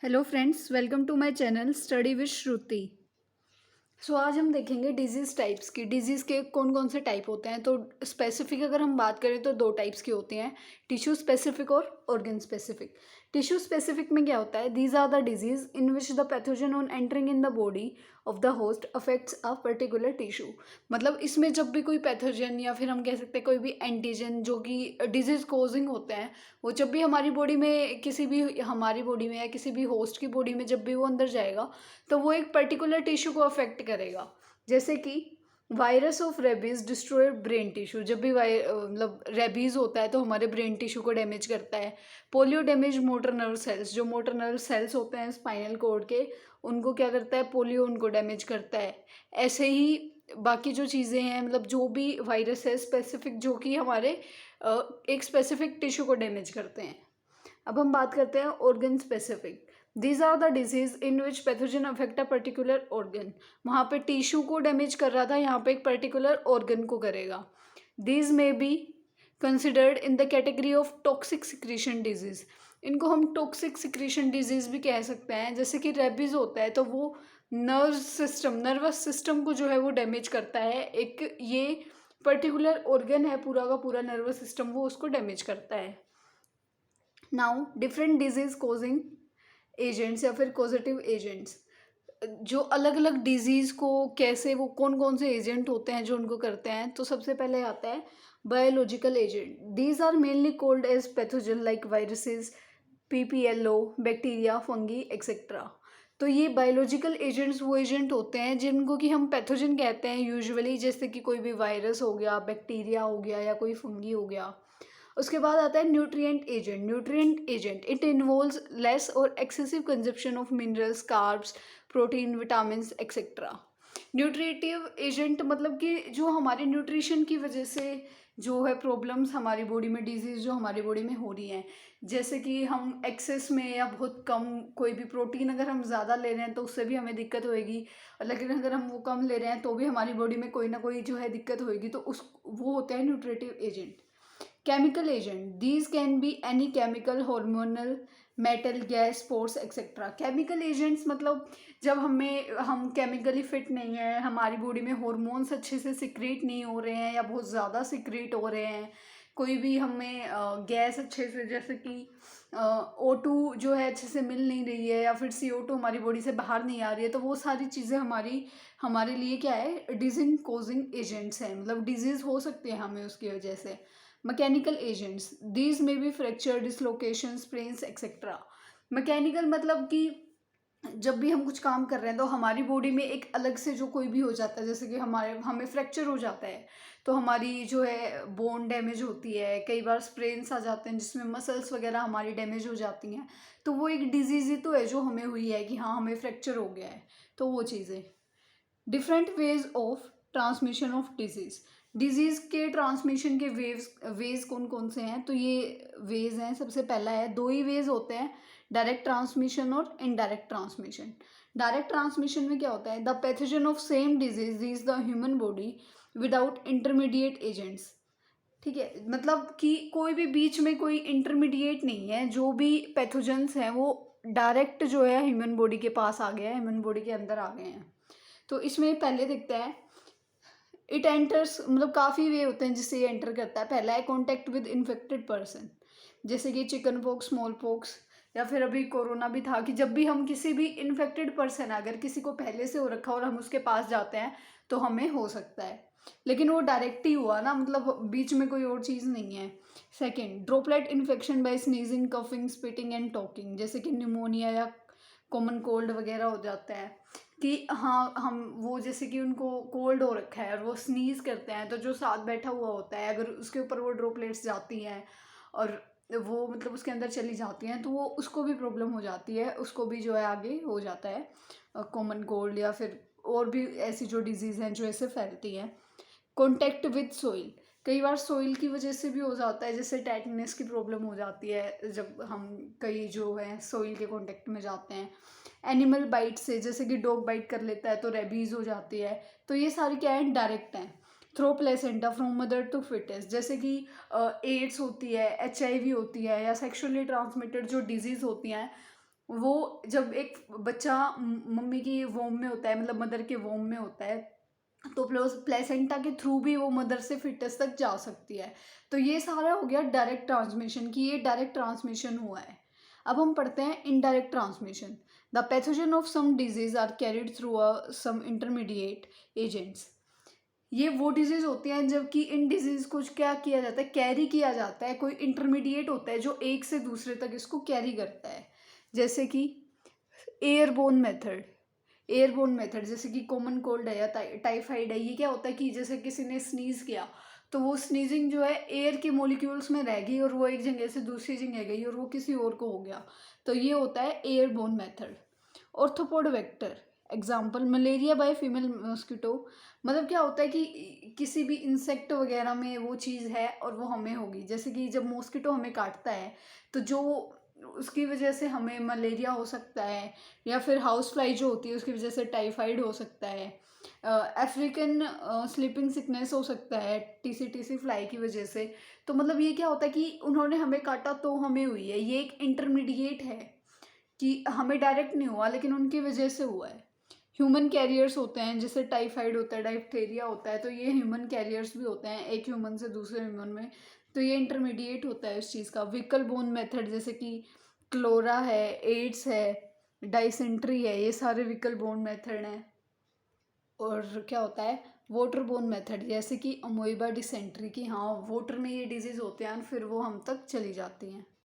Hello friends, welcome to my channel study with Shruti. आज हम देखेंगे डिजीज़ टाइप्स की। डिजीज़ के कौन कौन से टाइप होते हैं। तो स्पेसिफिक अगर हम बात करें तो दो टाइप्स की होती हैं, टिश्यू स्पेसिफिक और ऑर्गन स्पेसिफिक। टिश्यू स्पेसिफिक में क्या होता है, these are the disease in which the pathogen on entering in the body of the host affects a particular tissue. मतलब इसमें जब भी कोई पैथोजन या फिर हम कह सकते हैं कोई भी एंटीजन जो कि डिजीज कोजिंग होते हैं, वो जब भी हमारी बॉडी में किसी भी हमारी बॉडी में या किसी भी होस्ट की बॉडी में जब भी वो अंदर जाएगा तो वो एक पर्टिकुलर टिश्यू को अफेक्ट करेगा। जैसे कि virus of rabies destroy brain tissue. जब भी मतलब रेबीज होता है तो हमारे ब्रेन टिश्यू को डैमेज करता है। Polio damage motor nerve cells. जो मोटर नर्व सेल्स होते हैं स्पाइनल कॉर्ड के, उनको क्या करता है, पोलियो उनको डैमेज करता है। ऐसे ही बाकी जो चीज़ें हैं, मतलब जो भी वायरस है स्पेसिफिक जो कि हमारे एक स्पेसिफिक टिश्यू को डैमेज करते हैं। अब हम बात करते हैं organ specific. These are the disease in which pathogen affect a particular organ. वहाँ पे टिश्यू को डैमेज कर रहा था, यहाँ पे एक पर्टिकुलर ऑर्गन को करेगा। These may be considered in the category of toxic secretion disease. इनको हम टॉक्सिक सिक्रीशन डिजीज भी कह सकते हैं। जैसे कि रेबीज होता है तो वो नर्वस सिस्टम को जो है वो डैमेज करता है। एक ये पर्टिकुलर ऑर्गन है, पूरा का पूरा नर्वस सिस्टम, वो उसको डैमेज करता है। Now different disease causing agents या फिर कॉजेटिव एजेंट्स। जो अलग अलग डिजीज़ को कैसे, वो कौन कौन से एजेंट होते हैं जो उनको करते हैं। तो सबसे पहले आता है biological agent. These are mainly called as pathogen like viruses, PPLO, bacteria, fungi etcetera. तो ये बायोलॉजिकल एजेंट्स वो एजेंट होते हैं जिनको कि हम पैथोजन कहते हैं यूजुअली, जैसे कि कोई भी वायरस हो गया, बैक्टीरिया हो गया या कोई फंगी हो गया। उसके बाद आता है nutrient agent. Nutrient agent it involves less or excessive consumption of minerals, carbs, protein, vitamin etcetera. Nutritive agent मतलब कि जो हमारे न्यूट्रिशन की वजह से जो है प्रॉब्लम्स हमारी बॉडी में, डिजीज़ जो हमारी बॉडी में हो रही हैं, जैसे कि हम एक्सेस में या बहुत कम कोई भी प्रोटीन अगर हम ज़्यादा ले रहे हैं तो उससे भी हमें दिक्कत होएगी, लेकिन अगर हम वो कम ले रहे हैं तो भी हमारी बॉडी में कोई ना कोई जो है दिक्कत होएगी। तो उस वो होता है nutritive agent. Chemical agent, these can be any chemical, hormonal, metal, gas, sports etcetera. Chemical agents मतलब जब हम केमिकली फिट नहीं है, हमारी बॉडी में हॉर्मोन्स अच्छे से सिक्रेट नहीं हो रहे हैं या बहुत ज़्यादा सिक्रेट हो रहे हैं, कोई भी हमें गैस अच्छे से, जैसे कि O2 जो है अच्छे से मिल नहीं रही है या फिर CO2 हमारी बॉडी से बाहर नहीं आ रही है, तो वो सारी चीज़ें हमारे लिए क्या है, डिजीज कोजिंग एजेंट्स हैं। मतलब डिजीज़ हो सकती है हमें उसकी वजह से। Mechanical agents, these may be fracture, dislocation, sprains etcetera. Mechanical मतलब कि जब भी हम कुछ काम कर रहे हैं तो हमारी बॉडी में एक अलग से जो कोई भी हो जाता है, जैसे कि हमें फ्रैक्चर हो जाता है तो हमारी जो है बोन डैमेज होती है, कई बार स्प्रेन्स आ जाते हैं जिसमें मसल्स वगैरह हमारी डैमेज हो जाती हैं। तो वो एक डिजीज़ ही तो है जो हमें हुई है कि हाँ हमें फ्रैक्चर हो गया है, तो वो चीज़ें। Different ways of transmission of disease. Disease के ट्रांसमिशन के वेज कौन कौन से हैं, तो ये वेज हैं। सबसे पहला है, दो ही वेज होते हैं, डायरेक्ट ट्रांसमिशन और इनडायरेक्ट ट्रांसमिशन। डायरेक्ट ट्रांसमिशन में क्या होता है, the pathogen of same disease reach the human body without intermediate agents. ठीक है, मतलब कि कोई भी बीच में कोई इंटरमीडिएट नहीं है, जो भी पैथोजेंस हैं वो डायरेक्ट जो है ह्यूमन बॉडी के पास आ गया है, ह्यूमन बॉडी के अंदर आ गए हैं। तो इसमें पहले दिखता है इट एंटर्स, मतलब काफ़ी वे होते हैं जिससे ये एंटर करता है। पहला है कॉन्टैक्ट विद इन्फेक्टेड पर्सन, जैसे कि चिकन पॉक्स, स्मॉल पॉक्स, या फिर अभी कोरोना भी था कि जब भी हम किसी भी इन्फेक्टेड पर्सन, अगर किसी को पहले से हो रखा और हम उसके पास जाते हैं तो हमें हो सकता है, लेकिन वो डायरेक्ट ही हुआ ना, मतलब बीच में कोई और चीज़ नहीं है। Second, droplet infection by sneezing, coughing, spitting and talking, जैसे कि निमोनिया या कॉमन कोल्ड वगैरह हो जाता है कि हाँ हम वो, जैसे कि उनको कोल्ड हो रखा है और वो स्नीज करते हैं तो जो साथ बैठा हुआ होता है अगर उसके ऊपर वो ड्रॉपलेट्स जाती हैं और वो मतलब उसके अंदर चली जाती हैं तो वो उसको भी प्रॉब्लम हो जाती है, उसको भी जो है आगे हो जाता है कॉमन कोल्ड या फिर और भी ऐसी जो डिजीज़ हैं जो ऐसे फैलती हैं। कॉन्टैक्ट विद सोइल, कई बार सोइल की वजह से भी हो जाता है, जैसे टेटनस की प्रॉब्लम हो जाती है जब हम कई जो है सोइल के कॉन्टैक्ट में जाते हैं। एनिमल बाइट से, जैसे कि डॉग बाइट कर लेता है तो रेबीज हो जाती है, तो ये सारी क्या है, डायरेक्ट हैं। Through placenta from mother to foetus, जैसे कि एड्स होती है, HIV होती है या सेक्सुअली ट्रांसमिटेड जो डिजीज़ होती हैं वो जब एक बच्चा मम्मी की वोम में होता है, मतलब मदर के वोम में होता है, तो प्लेसेंटा के थ्रू भी वो मदर से फिटस तक जा सकती है। तो ये सारा हो गया डायरेक्ट ट्रांसमिशन की, ये डायरेक्ट ट्रांसमिशन हुआ है। अब हम पढ़ते हैं indirect transmission. The pathogen of some disease are carried through some intermediate agents. ये वो डिजीज होती हैं जबकि इन डिजीज को क्या किया जाता है, कैरी किया जाता है, कोई इंटरमीडिएट होता है जो एक से दूसरे तक इसको कैरी करता है। जैसे कि एयरबोन मेथड, एयरबोन मेथड जैसे कि कॉमन कोल्ड है या टाइफाइड है, ये क्या होता है कि जैसे किसी ने स्नीज किया तो वो स्नीजिंग जो है एयर के मोलिक्यूल्स में रह गई और वो एक जगह से दूसरी जगह गई और वो किसी और को हो गया, तो ये होता है airborne method. Arthropod vector example malaria by female mosquito, मतलब क्या होता है कि किसी भी इंसेक्ट वगैरह में वो चीज़ है और वो हमें होगी। जैसे कि जब मॉस्किटो हमें काटता है तो जो उसकी वजह से हमें मलेरिया हो सकता है, या फिर हाउस फ्लाई जो होती है उसकी वजह से टाइफाइड हो सकता है, अफ्रीकन स्लीपिंग सिकनेस हो सकता है टीसी फ्लाई की वजह से। तो मतलब ये क्या होता है कि उन्होंने हमें काटा तो हमें हुई है, ये एक इंटरमीडिएट है कि हमें डायरेक्ट नहीं हुआ लेकिन उनकी वजह से हुआ है। ह्यूमन कैरियर्स होते हैं, जैसे टाइफाइड होता है, डाइफ्थेरिया होता है, तो ये ह्यूमन कैरियर्स भी होते हैं एक ह्यूमन से दूसरे ह्यूमन में, तो ये इंटरमीडिएट होता है उस चीज़ का। विकल बोन मेथड जैसे कि क्लोरा है, एड्स है, डाइसेंट्री है, ये सारे विकल बोन मेथड हैं। और क्या होता है वाटर बोन मेथड, जैसे कि अमोइबा डिसेंट्री की, हाँ वाटर में ये डिजीज़ होते हैं फिर वो हम तक चली जाती हैं।